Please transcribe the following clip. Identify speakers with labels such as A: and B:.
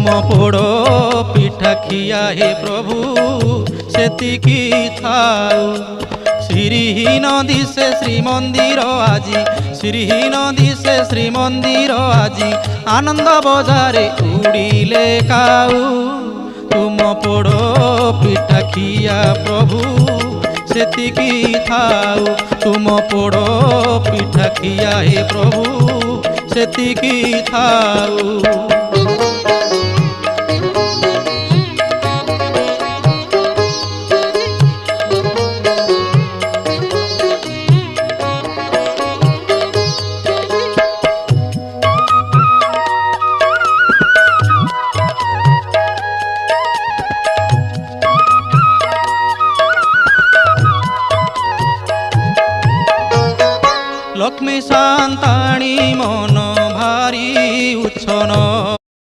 A: पोड़ पिठा खिया हे प्रभु सेतिकी थाऊ। श्रीहीन दिशे श्रीमंदिर आजी श्रीहीन दिशे श्रीमंदिर आजी आनंद बजारे उड़िले काऊ। तुम पोड़ पिठा खिया प्रभु सेतिकी थाऊ। तुम पोड़ पिठा खिया हे प्रभु सेतिकी थाऊ।